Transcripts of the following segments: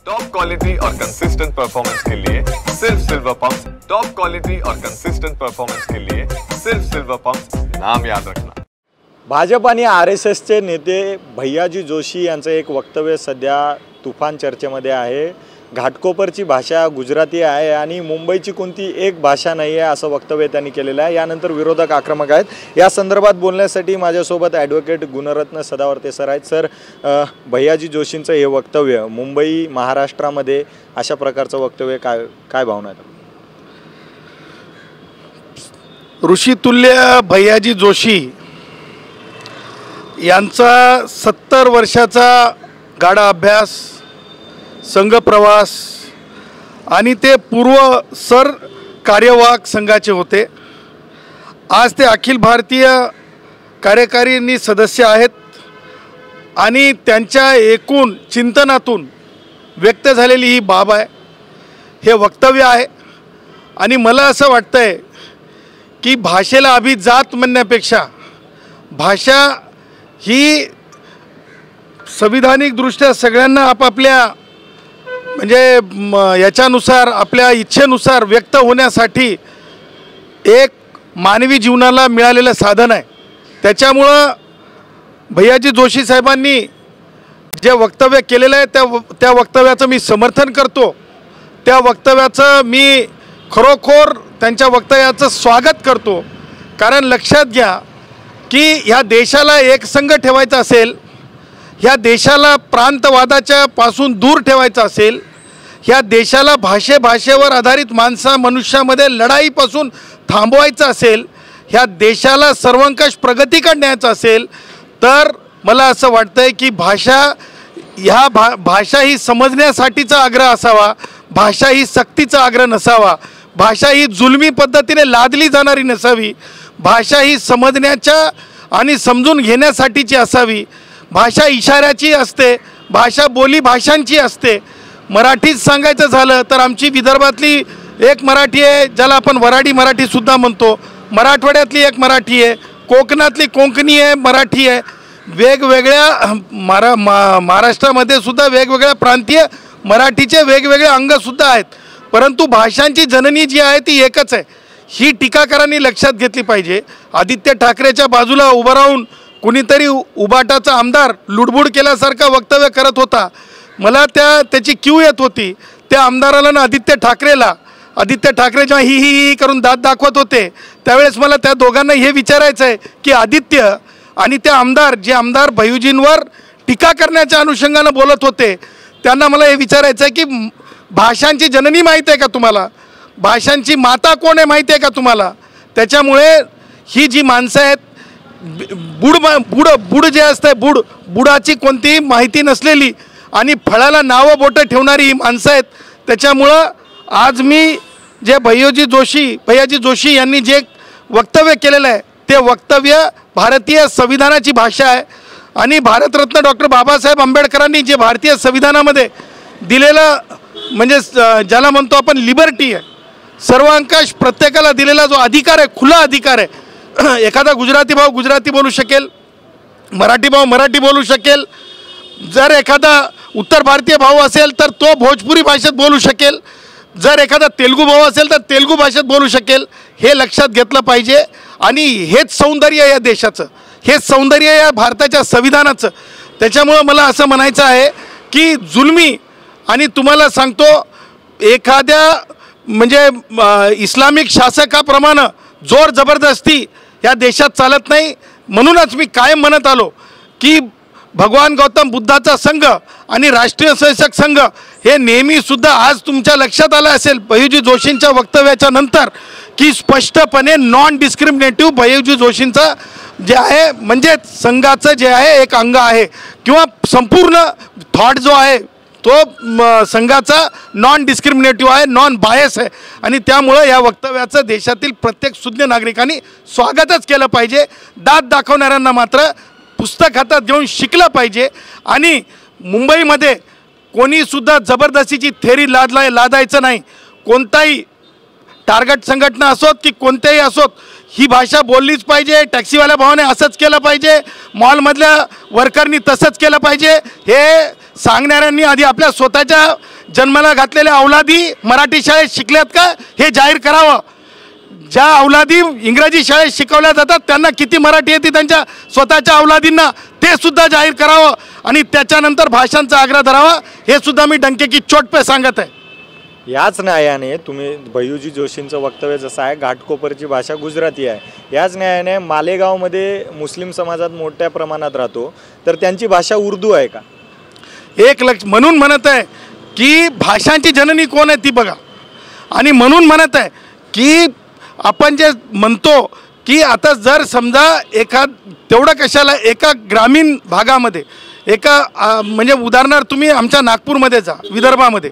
Top quality और consistent performance के लिए सिर्फ सिल्वर पंप्स। टॉप क्वालिटी और कंसिस्टेंट परफॉर्मेंस के लिए सिर्फ सिल्वर पंप्स, नाम याद रखना। भाजप आणि RSSचे नेते भैयाजी जोशी यांचं एक वक्तव्य सध्या तुफान चर्चेमध्ये आहे। घाटकोपरची भाषा गुजराती आहे आणि मुंबईची कोणती एक भाषा नाही आहे असं वक्तव्य त्यांनी केलेलं आहे। यानंतर विरोधक आक्रमक आहेत। या संदर्भात बोलण्यासाठी माझ्यासोबत ॲडव्होकेट गुणरत्न सदावर्ते सर आहेत। सर, भैयाजी जोशींचं हे वक्तव्य मुंबई महाराष्ट्रामध्ये अशा प्रकारचं वक्तव्य काय भावना आहेत? ऋषितुल्य भैयाजी जोशी यांचा 70 वर्षाचा गाढा अभ्यास, संघ प्रवास आणि ते पूर्व सर कार्यवाहक संघाचे होते। आज ते अखिल भारतीय कार्यकारिणी सदस्य आहेत आणि त्यांच्या एकूण चिंतनातून व्यक्त झालेली ही बाब आहे, हे वक्तव्य आहे। आणि मला असं वाटतंय की भाषेला अभिजात म्हणण्यापेक्षा भाषा ही संविधानिक दृष्ट्या सगळ्यांना आपापल्या म्हणजे याच्यानुसार आपल्या इच्छेनुसार व्यक्त होण्यासाठी एक मानवी जीवनाला मिळालेलं साधन आहे। त्याच्यामुळं भैयाजी जोशी साहेबांनी जे वक्तव्य केलेलं आहे त्या वक्तव्याचं मी समर्थन करतो। त्या वक्तव्याचं मी खरोखर त्यांच्या वक्तव्याचं स्वागत करतो। कारण लक्षात घ्या की ह्या देशाला एकसंघ ठेवायचा असेल, ह्या देशाला प्रांतवादाच्या पासून दूर ठेवायचं असेल, ह्या देशाला भाषेवर आधारित मनुष्यामध्ये लढाईपासून थांबवायचं असेल, ह्या देशाला सर्वंकष प्रगतीकडे न्यायचं असेल, तर मला असं वाटतंय की भाषा ही समजण्यासाठीचा आग्रह असावा, भाषा ही सक्तीचा आग्रह नसावा, भाषा ही जुलमी पद्धतीने लादली जाणारी नसावी, भाषा ही समजण्याच्या आणि समजून घेण्यासाठीची असावी। भाषा इशाऱ्याची असते, भाषा बोली भाषांची असते। मराठीत सांगायचं झालं तर आमची विदर्भातली एक मराठी आहे ज्याला आपण वराडी मराठीसुद्धा म्हणतो, मराठवाड्यातली एक मराठी आहे, कोकणातली कोकणी आहे मराठी आहे, वेगवेगळ्या महाराष्ट्रामध्ये सुद्धा वेगवेगळ्या प्रांतीय मराठीचे वेगवेगळे अंगसुद्धा आहेत। परंतु भाषांची जननी जी आहे ती एकच आहे, ही टीकाकारांनी लक्षात घेतली पाहिजे। आदित्य ठाकरेच्या बाजूला उभं राहून कुणीतरी उबाटाचा आमदार लुडबुड केल्यासारखं वक्तव्य करत होता। मला त्याची क्यू येत होती त्या आमदाराला ना आदित्य ठाकरे जेव्हा ही करून दात दाखवत होते त्यावेळेस मला त्या दोघांना हे विचारायचं आहे की आदित्य आणि ते आमदार भैयूजींवर टीका करण्याच्या अनुषंगानं बोलत होते, त्यांना मला हे विचारायचं आहे की भाषांची जननी माहीत आहे का तुम्हाला? भाषांची माता कोण आहे माहिती आहे का तुम्हाला? त्याच्यामुळे ही जी माणसं आहेत बुड जे असतं बुडाची कोणतीही माहिती नसलेली आणि फळाला नावं बोटं ठेवणारी ही माणसं आहेत। त्याच्यामुळं आज मी जे भैयाजी जोशी यांनी जे वक्तव्य केलेलं आहे ते वक्तव्य भारतीय संविधानाची भाषा आहे आणि भारतरत्न डॉक्टर बाबासाहेब आंबेडकरांनी जे भारतीय संविधानामध्ये दिलेलं म्हणजे ज्याला म्हणतो आपण लिबर्टी आहे, सर्वांकाश प्रत्येकाला दिलेला जो अधिकार आहे, खुला अधिकार आहे। एखादा गुजराती भाव गुजराती बोलू शकेल, मराठी भाव मराठी बोलू शकेल, जर एखादा उत्तर भारतीय भाव असेल तर तो भोजपुरी भाषेत बोलू शकेल, जर एखादा तेलुगू भाव असेल तर तेलुगू भाषेत बोलू शकेल। हे लक्षात घेतलं पाहिजे आणि हेच सौंदर्य या देशाचं, हेच सौंदर्य या भारताच्या संविधानाचं। त्याच्यामुळं मला असं म्हणायचं आहे की जुलमी आणि तुम्हाला सांगतो एखाद्या म्हणजे इस्लामिक शासकाप्रमाणे जोर जबरदस्ती या देशात चालत नाही। म्हणूनच मी कायम म्हणत आलो की भगवान गौतम बुद्धाचा संघ आणि राष्ट्रीय स्वयंसेवक संघ हे नेहमीसुद्धा आज तुमच्या लक्षात आलं असेल भैयाजी जोशींच्या वक्तव्याच्या नंतर की स्पष्टपणे नॉन डिस्क्रिमिनेटिव्ह भैयाजी जोशींचं जे आहे म्हणजे संघाचं जे आहे एक अंग आहे किंवा संपूर्ण थॉट जो आहे तो संघाचा नॉन डिस्क्रिमिनेटिव्ह आहे, नॉन बायस आहे आणि त्यामुळं या वक्तव्याचं देशातील प्रत्येक सुज्ञ नागरिकांनी स्वागतच केलं पाहिजे। दात दाखवणाऱ्यांना मात्र पुस्तक हातात घेऊन शिकलं पाहिजे आणि मुंबईमध्ये कोणीसुद्धा जबरदस्तीची थेरी लादायचं नाही। कोणताही टार्गेट संघटना असोत की कोणत्याही असोत ही भाषा बोललीच पाहिजे। टॅक्सीवाल्या भावाने असंच केलं पाहिजे, मॉलमधल्या वर्करनी तसंच केलं पाहिजे। हे सांगणाऱ्यांनी आधी आपल्या स्वतःच्या जन्माला घातलेल्या अवलादी मराठी शाळेत शिकल्यात का हे जाहीर करावं. ज्या अवलादी इंग्रजी शाळेत शिकवल्या जातात त्यांना किती मराठी येते त्यांच्या स्वतःच्या अवलादींना ते सुद्धा जाहीर करावं आणि त्याच्यानंतर भाषांचा आग्रह धरावा. हे सुद्धा मी डंके की चोट पे सांगत आहे. याच न्यायाने तुम्ही भैयूजी जोशींचं वक्तव्य जसं आहे घाटकोपरची भाषा गुजराती आहे, याच न्यायाने मालेगावमध्ये मुस्लिम समाजात मोठ्या प्रमाणात राहतो तर त्यांची भाषा उर्दू आहे का? एक लक्ष म्हणून म्हणत आहे की भाषांची जननी कोण आहे ती बघा. आणि म्हणून म्हणत आहे की आपण जे म्हणतो की आता जर समजा तेवढं कशाला एका ग्रामीण भागामध्ये म्हणजे उदाहरणार्थ तुम्ही आमच्या नागपूरमध्ये जा, विदर्भामध्ये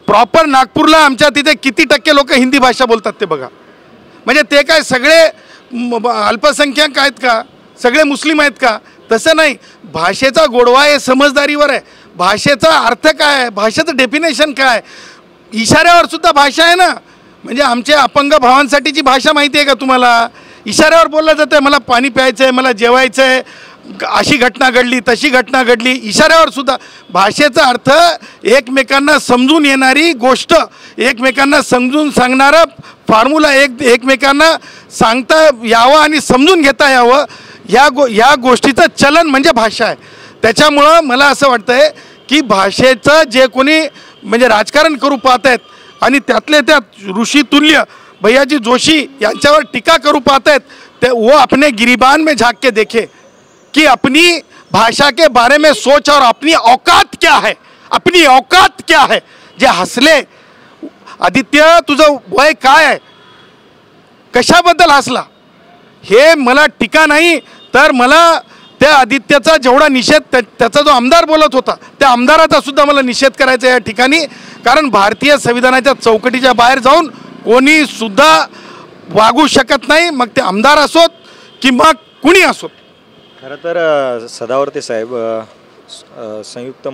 प्रॉपर नागपूरला आमच्या तिथे किती टक्के लोक हिंदी भाषा बोलतात ते बघा. म्हणजे ते काय सगळे अल्पसंख्याक आहेत का, सगळे मुस्लिम आहेत का? तसं नाही. भाषेचा गोडवा हे समजदारीवर आहे. भाषेचा अर्थ काय आहे, भाषेचं डेफिनेशन काय, इशाऱ्यावर सुद्धा भाषा आहे ना. म्हणजे आमच्या अपंग भावांसाठीची भाषा माहिती आहे का तुम्हाला? इशाऱ्यावर बोललं जातं आहे, मला पाणी प्यायचं आहे, मला जेवायचं आहे, अशी घटना घडली तशी घटना घडली. इशाऱ्यावर सुद्धा भाषेचा अर्थ एकमेकांना समजून येणारी गोष्ट, एकमेकांना समजून सांगणारा फॉर्म्युला, एकमेकांना सांगता यावं आणि समजून घेता यावं या गोष्टीचं चलन म्हणजे भाषा आहे. त्याच्यामुळं मला असं वाटतं आहे की भाषेचं जे कोणी म्हणजे राजकारण करू पाहत आहेत आणि त्यातले त्यात ऋषितुल्य भैयाजी जोशी यांच्यावर टीका करू पाहत आहेत ते वो अपने गिरिबान में झाँक के देखे कि अपनी भाषा के बारे में सोच और अपनी औकात क्या है, अपनी औकात क्या है. जे हसले, आदित्य तुझं वय काय आहे, कशाबद्दल हसला, हे मला टीका नाही तर मला त्या आदित्याचा जेवढा निषेध त्याचा जो आमदार बोलत होता त्या आमदाराचा सुद्धा मला निषेध करायचा या ठिकाणी. कारण भारतीय संविधानाच्या चौकटीच्या बाहेर जाऊन कोणी सुद्धा वागू शकत नाही, मग ते आमदार असोत की मग कुणी असोत. खरं तर सदावर्ते साहेब संयुक्त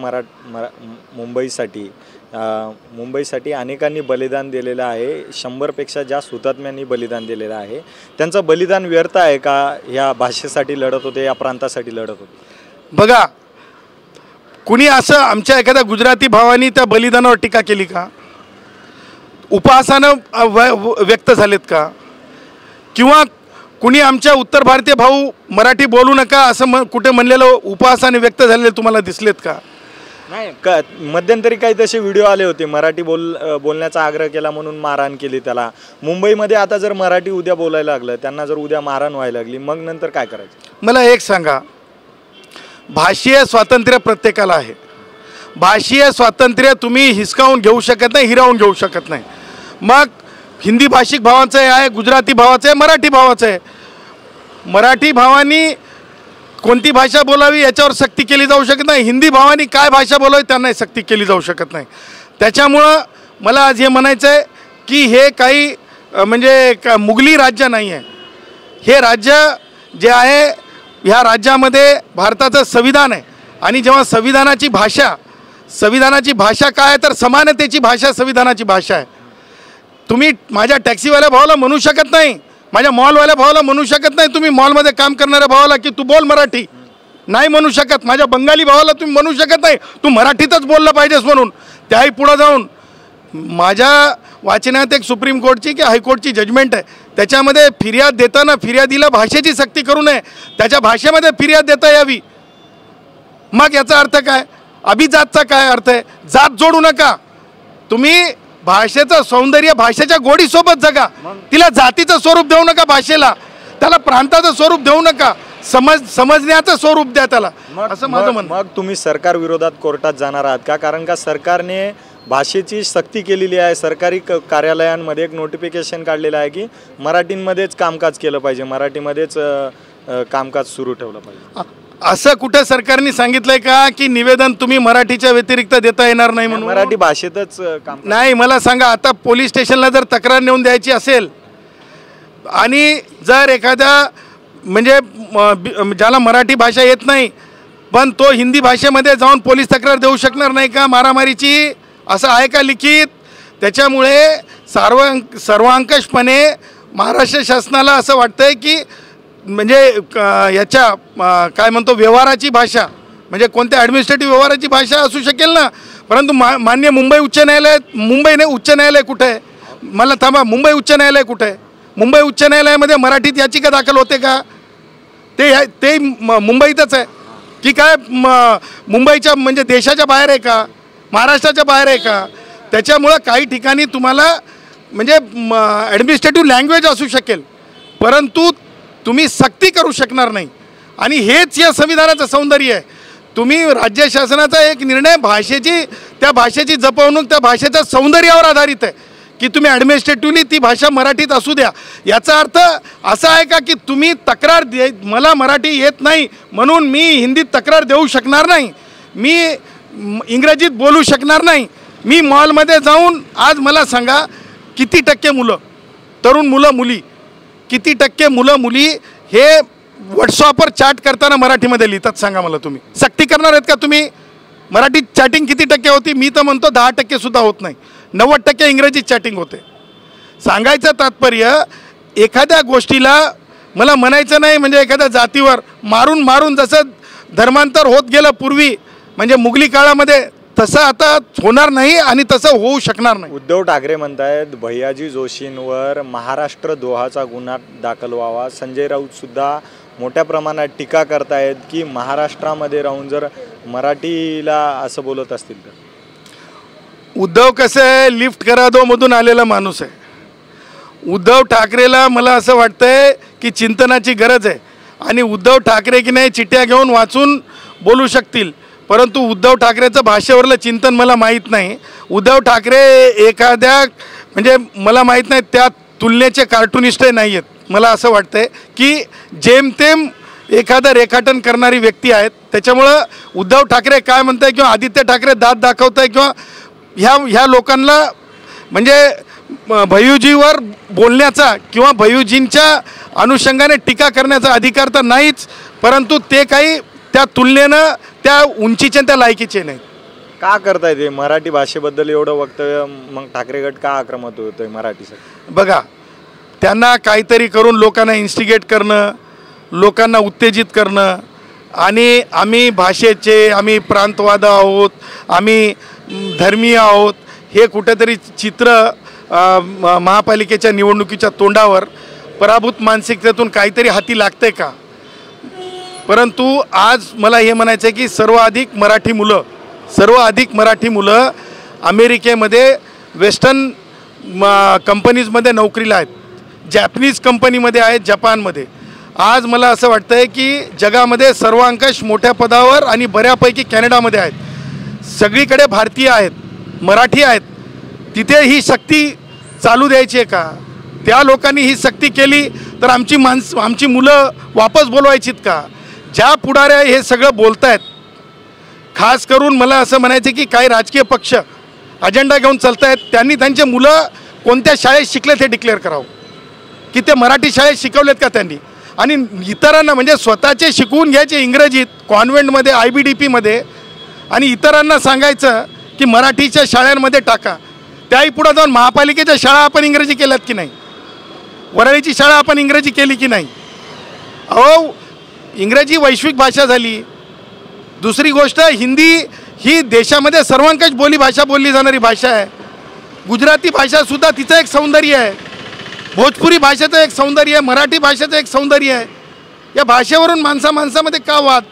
मुंबईसाठी अनेकांनी बलिदान दिलेलं आहे. 100पेक्षा जास्त हुतात्म्यांनी बलिदान दिलेलं आहे. त्यांचं बलिदान व्यर्थ आहे का? या भाषेसाठी लढत होते, या प्रांतासाठी लढत होते. बघा, कुणी असं आमच्या एखाद्या गुजराती भावानी त्या बलिदानावर टीका केली का? उपहासानं व्यक्त झालेत का? किंवा कुणी आमच्या उत्तर भारतीय भाऊ मराठी बोलू नका असं कुठे म्हणलेलं उपहासाने व्यक्त झालेले तुम्हाला दिसलेत का? नाही का. मध्यंतरी काही तसे व्हिडिओ आले होते, मराठी बोलण्याचा आग्रह केला म्हणून मारहाण केली त्याला. मुंबईमध्ये आता जर मराठी उद्या बोलायला लागलं, त्यांना जर उद्या मारहाण व्हायला लागली, मग नंतर काय करायचं? मला एक सांगा, भाषीय स्वातंत्र्य प्रत्येकाला आहे. भाषीय स्वातंत्र्य तुम्ही हिसकावून घेऊ शकत नाही, हिरावून घेऊ शकत नाही. मग हिंदी भाषिक भावाचं आहे, गुजराती भावाचं आहे, मराठी भावाचं आहे. मराठी भावांनी कोणती भाषा बोलावी याच्यावर सक्ती केली जाऊ शकत नाही. हिंदी भावांनी काय भाषा बोलावी त्यांनाही सक्ती केली जाऊ शकत नाही. त्याच्यामुळं मला आज हे म्हणायचं आहे की हे काही म्हणजे मुघली राज्य नाही आहे. हे राज्य जे आहे, ह्या राज्यामध्ये भारताचं संविधान आहे आणि जेव्हा संविधानाची भाषा काय आहे तर समानतेची भाषा संविधानाची भाषा आहे. तुम्ही माझ्या टॅक्सीवाल्या भावाला म्हणू शकत नाही, माझ्या मॉलवाल्या भावाला म्हणू शकत नाही, तुम्ही मॉलमध्ये काम करणाऱ्या भावाला की तू बोल मराठी, नाही म्हणू शकत. माझ्या बंगाली भावाला तुम्ही म्हणू शकत नाही तू मराठीतच बोललं पाहिजेस म्हणून. त्याही पुढं जाऊन माझ्या वाचनात एक सुप्रीम कोर्टची की हायकोर्टची जजमेंट आहे, त्याच्यामध्ये फिर्याद देताना फिर्यादीला भाषेची सक्ती करू नये, त्याच्या भाषेमध्ये फिर्याद देता यावी. मग याचा अर्थ काय? अभिजातचा काय अर्थ आहे? जात जोडू नका तुम्ही. भाषेचं सौंदर्य भाषेच्या गोडीसोबत जगा, तिला जातीचं स्वरूप देऊ नका, भाषेला त्याला प्रांताचं स्वरूप देऊ नका, समजण्याचं स्वरूप द्या त्याला, असं माझं म्हणणं. मग तुम्ही सरकार विरोधात कोर्टात जाणार आहात का? कारण का सरकारने भाषेची सक्ती केलेली आहे. सरकारी कार्यालयांमध्ये एक नोटिफिकेशन काढलेलं आहे की मराठीमध्येच कामकाज केलं पाहिजे, मराठीमध्येच कामकाज सुरू ठेवलं पाहिजे. असं कुठे सरकारने सांगितलंय का की निवेदन तुम्ही मराठीच्या व्यतिरिक्त देता येणार नाही म्हणून? मराठी भाषेतच काम नाही. मला सांगा, आता पोलीस स्टेशनला जर तक्रार नेऊन द्यायची असेल आणि जर एखाद्या म्हणजे ज्याला मराठी भाषा येत नाही पण तो हिंदी भाषेमध्ये जाऊन पोलीस तक्रार देऊ शकणार नाही का मारामारीची? असं आहे का लिखित? त्याच्यामुळे सर्वांकषपणे महाराष्ट्र शासनाला असं वाटतंय की म्हणजे याच्या काय म्हणतो व्यवहाराची भाषा म्हणजे कोणत्या ॲडमिनिस्ट्रेटिव्ह व्यवहाराची भाषा असू शकेल ना, परंतु मान्य मुंबई उच्च न्यायालय, उच्च न्यायालय कुठं आहे? मला थांबा, मुंबई उच्च न्यायालय कुठं आहे? मुंबई उच्च न्यायालयामध्ये मराठीत याचिका दाखल होते का? ते मुंबईतच आहे की काय मुंबईच्या म्हणजे देशाच्या बाहेर आहे का, महाराष्ट्राच्या बाहेर आहे का? त्याच्यामुळं काही ठिकाणी तुम्हाला म्हणजे ॲडमिनिस्ट्रेटिव्ह लँग्वेज असू शकेल, परंतु तुम्ही सक्ती करू शकणार नाही. आणि हेच या संविधानाचं सौंदर्य आहे. तुम्ही राज्य शासनाचा एक निर्णय त्या भाषेची जपवणूक त्या भाषेच्या सौंदर्यावर आधारित आहे की तुम्ही ॲडमिनिस्ट्रेटिव्हली ती भाषा मराठीत असू द्या. याचा अर्थ असा आहे का की तुम्ही तक्रार मला मराठी येत नाही म्हणून मी हिंदीत तक्रार देऊ शकणार नाही, मी इंग्रजीत बोलू शकणार नाही. मी मॉलमध्ये जाऊन आज मला सांगा किती टक्के मुलं, तरुण मुलं मुली, किती टक्के मुलं मुली हे व्हॉट्सअपवर चॅट करताना मराठीमध्ये लिहितात? सांगा मला. तुम्ही सक्ती करणार आहेत का? तुम्ही मराठी चॅटिंग किती टक्के होती? मी तर म्हणतो 10%सुद्धा होत नाही, 90% इंग्रजी चॅटिंग होते. सांगायचं तात्पर्य एखाद्या गोष्टीला मला म्हणायचं नाही म्हणजे एखाद्या जातीवर मारून जसं धर्मांतर होत गेलं पूर्वी म्हणजे मुघली काळामध्ये, तसं आता होणार नाही आणि तसं होऊ शकणार नाही. उद्धव ठाकरे म्हणतायत भैयाजी जोशींवर महाराष्ट्र द्रोहाचा गुन्हा दाखल व्हावा. संजय राऊत सुद्धा मोठ्या प्रमाणात टीका करतायत की महाराष्ट्रामध्ये राहून जर मराठीला असं बोलत असतील तर. उद्धव कसं आहे, लिफ्ट करा दो मधून आलेला माणूस आहे. उद्धव ठाकरेला मला असं वाटतंय की चिंतनाची गरज आहे आणि उद्धव ठाकरे की नाही चिठ्ठ्या घेऊन वाचून बोलू शकतील, परंतु उद्धव ठाकरेचं भाषेवरलं चिंतन मला माहीत नाही. उद्धव ठाकरे एखाद्या म्हणजे मला माहीत नाही त्या तुलनेचे कार्टुनिस्टही नाही आहेत. मला असं वाटतंय की जेमतेम एखादं रेखाटन करणारी व्यक्ती आहेत. त्याच्यामुळं उद्धव ठाकरे काय म्हणताय किंवा आदित्य ठाकरे दात दाखवत आहे किंवा ह्या लोकांना म्हणजे भैयूजीवर बोलण्याचा किंवा भैयूजींच्या अनुषंगाने टीका करण्याचा अधिकार तर नाहीच, परंतु ते काही त्या तुलनेनं त्या उंचीचे त्या लायकीचे नाहीत. का करताय ते मराठी भाषेबद्दल एवढं वक्तव्य? मग ठाकरे गट का आक्रमक होतोय मराठीसाठी? बघा, त्यांना काहीतरी करून लोकांना इन्स्टिगेट करणं, लोकांना उत्तेजित करणं आणि आम्ही भाषेचे, आम्ही प्रांतवाद आहोत, आम्ही धर्मीय आहोत, हे कुठेतरी चित्र महापालिकेच्या निवडणुकीच्या तोंडावर पराभूत मानसिकतेतून काहीतरी हाती लागतंय का? परंतु आज मला हे म्हणायचं आहे की सर्वाधिक मराठी मुलं अमेरिकेमध्ये वेस्टर्न कंपनीजमध्ये नोकरीला आहेत, जॅपनीज कंपनीमध्ये आहेत, जपानमध्ये. आज मला असं वाटतं आहे की जगामध्ये सर्वांकश मोठ्या पदावर आणि बऱ्यापैकी कॅनडामध्ये आहेत. सगळीकडे भारतीय आहेत, मराठी आहेत. तिथे ही सक्ती चालू द्यायची आहे का? त्या लोकांनी ही सक्ती केली तर आमची मुलं वापस बोलवायचीत का? ज्या पुढाऱ्या हे सगळं बोलत आहेत, खास करून मला असं म्हणायचं की काही राजकीय पक्ष अजेंडा घेऊन चालत आहेत, त्यांनी त्यांचे मुलं कोणत्या शाळेत शिकलेत हे डिक्लेअर करावं की ते मराठी शाळेत शिकवलेत का त्यांनी. आणि इतरांना म्हणजे स्वतःचे शिकवून घ्यायचे इंग्रजीत कॉन्व्हेंटमध्ये, IBDPमध्ये, आणि इतरांना सांगायचं की मराठीच्या शाळांमध्ये टाका. त्याही पुढं जाऊन महापालिकेच्या शाळा आपण इंग्रजी केल्यात की नाही? वरळीची शाळा आपण इंग्रजी केली की नाही? अहो, इंग्रजी वैश्विक भाषा झाली. दुसरी गोष्ट, हिंदी ही देशामध्ये सर्वांकश भाषा बोलली जाणारी भाषा आहे. गुजराती भाषासुद्धा तिचं एक सौंदर्य आहे, भोजपुरी भाषेचं एक सौंदर्य आहे, मराठी भाषेचं एक सौंदर्य आहे. या भाषेवरून माणसामध्ये का वाद,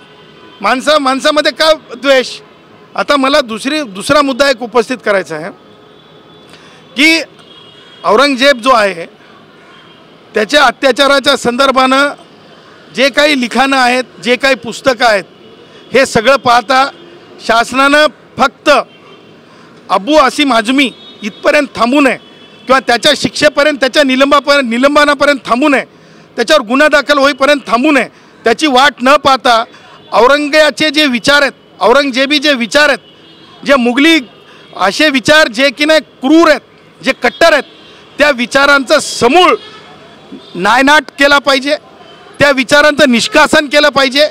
माणसामध्ये का द्वेष? आता मला दुसरा मुद्दा एक उपस्थित करायचा आहे की औरंगजेब जो आहे त्याच्या अत्याचाराच्या संदर्भानं जे काही लिखाणं आहेत, जे काही पुस्तकं आहेत, हे सगळं पाहता शासनानं फक्त अबू आसिम आझमी इथपर्यंत थांबू नये किंवा त्याच्या शिक्षेपर्यंत, त्याच्या निलंबनापर्यंत थांबू नये, त्याच्यावर गुन्हा दाखल होईपर्यंत थांबू नये. त्याची वाट न पाहता औरंगजेबाचे जे विचार आहेत, औरंगजेबी जे विचार आहेत, जे मुघली असे विचार जे की नाही क्रूर आहेत, जे कट्टर आहेत, त्या विचारांचं समूळ नायनाट केला पाहिजे, त्या विचारांचं निष्कासन केलं पाहिजे.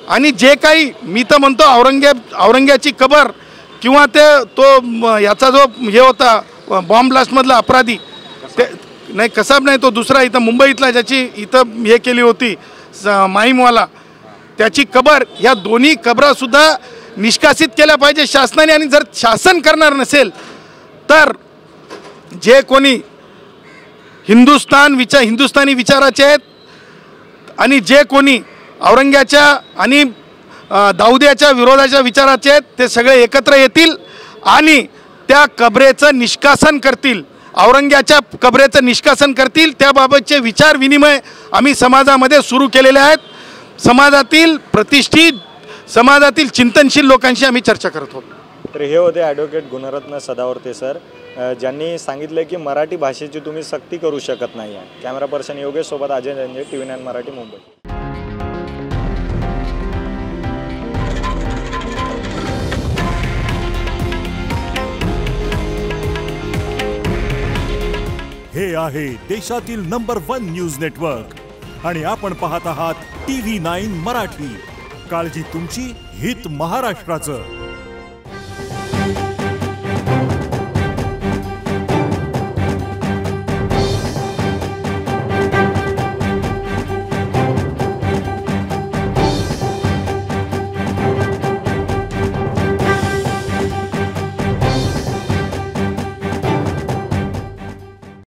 आणि जे काही मी तर म्हणतो औरंगजेबाची कबर किंवा तो याचा जो हे होता बॉम्ब ब्लास्टमधला अपराधी, ते नाही कसाब नाही, तो दुसरा इथं मुंबईतला ज्याची इथं हे केली होती माहीमवाला, त्याची कबर, या दोन्ही कबरासुद्धा निष्कासित केल्या पाहिजे शासनाने. आणि जर शासन करणार नसेल तर जे कोणी हिंदुस्थानी विचाराचे आहेत आणि जे कोणी औरंग्याच्या आणि दाऊद्याच्या विरोधाच्या विचाराचे आहेत ते सगळे एकत्र येतील आणि त्या कबरेचं निष्कासन करतील, औरंग्याच्या कबरेचं निष्कासन करतील. त्याबाबतचे विचार विनिमय आम्ही समाजामध्ये सुरू केलेले आहेत. समाजातील प्रतिष्ठित, समाजातील चिंतनशील लोकांशी आम्ही चर्चा करत आहोत. तर हे होते ॲडव्होकेट गुणरत्न सदावर्ते सर, ज्यांनी सांगितलं की मराठी भाषेची तुम्ही सक्ती करू शकत नाही आहे. कॅमेरा पर्सन योगेश सोबत अजय रंजे, TV9 मराठी, मुंबई. हे आहे देशातील नंबर 1 न्यूज नेटवर्क आणि आपण पाहत आहात TV9 मराठी. काळजी तुमची, हित महाराष्ट्राचं.